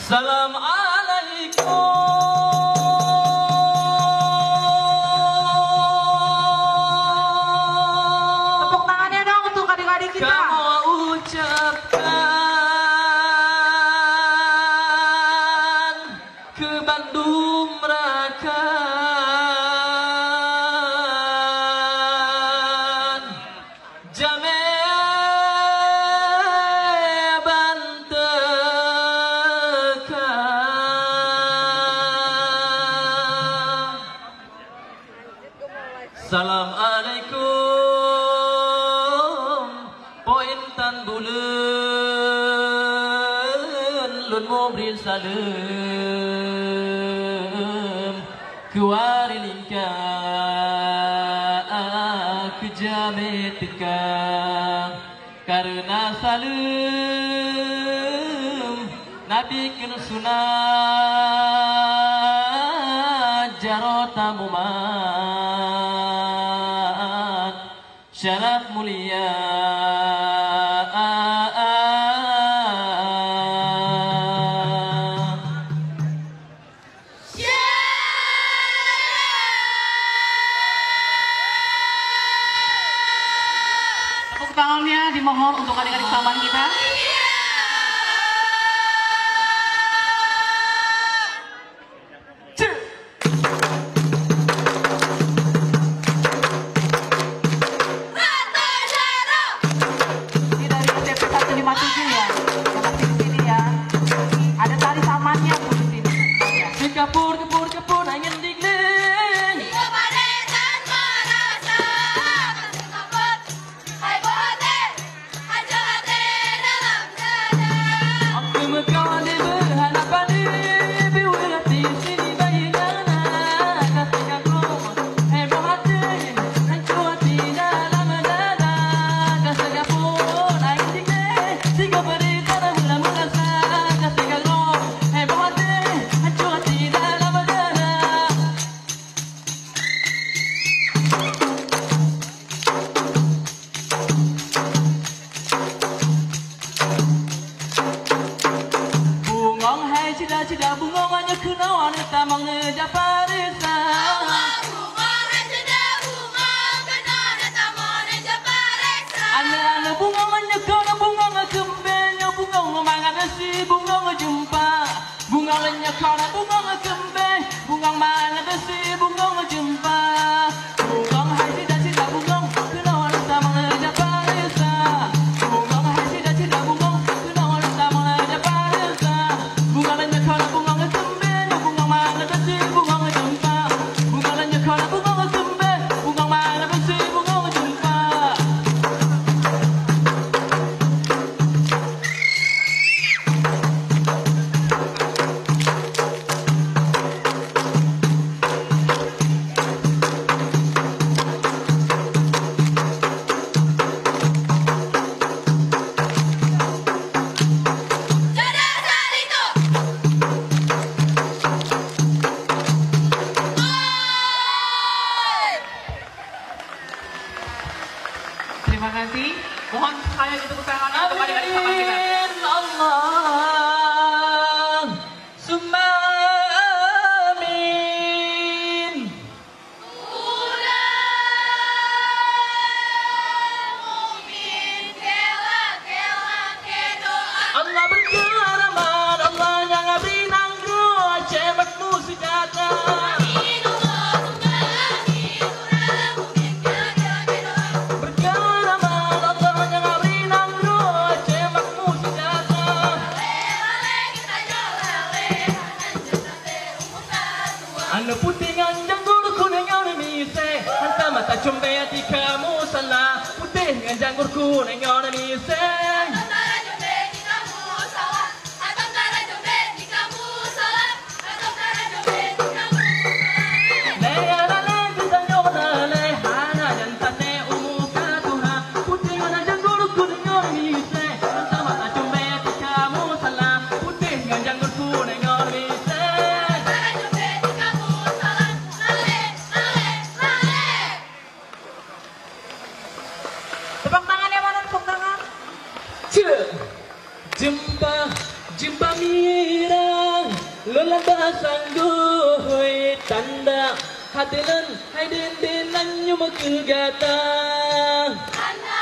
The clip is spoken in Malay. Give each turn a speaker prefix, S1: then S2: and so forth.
S1: Salam alaikum.
S2: Tepuk tangannya dong untuk adik-adik kita.
S1: Kamu ucapkan ke Bandung Raka, Jame Assalamualaikum. Pointan bulan lun mau beri salam kuari lingka ke jame teka karena salam Nabi kena sunat jarota mumat syaraf mulia.
S2: Tepuk tangannya dimohon untuk adik-adik sahabat kita.
S1: Kepur kepur kepur angin dingin.
S3: Tiga paretan merasa keput. Hai bohate, aja hati dalam dada.
S1: Aku mekali berhadapan di biwirati sini bayana ketika ku heboh hati hancur hati dalam dada ketika pun angin dingin. Tiga paretan mula-mula ketika ku heboh hati hancur hati. Cida bungongannya kenawan tamang ngeja parisa.
S3: Bungongan cida bunga kenana tamang ngeja parisa.
S1: Ane bungongannya kena bunga ngekembenya bunga ngemangan nasi bunga ngejumpa. Bungongannya kena bunga ngekembe bunga mana nasi bunga ngejumpa. Bungong hai cida bungong kenawan tamang ngeja parisa. Bungong hai cida bungong kenawan tamang ngeja parisa. Bungongannya kena bunga ngekembe bunga mana nasi bunga ngejumpa. Bungongannya kena bunga ngekembe bunga mana nasi bunga ngejumpa.
S3: Dada salito.
S2: Terima kasih. Mohon sekali ditepuk tangannya untuk adik-adik sahabat kita.
S1: Amin Allah summa amin.
S3: Mumin kewa kedoa.
S1: Allah berkeramat, Allah yang abdi nanggu cematmu sejata. Berkeramat, Allah yang abdi nanggu cematmu sejata. Anu putih nganjang guru kuning yang mise, hantar mata cumbe di kamu salah. Putih nganjang guru kuning yang mise.
S2: Tepuk tangannya mana? Tepuk
S1: Lola basanggoy tanda hatilan hai din din nanyo magkagata.
S3: Anda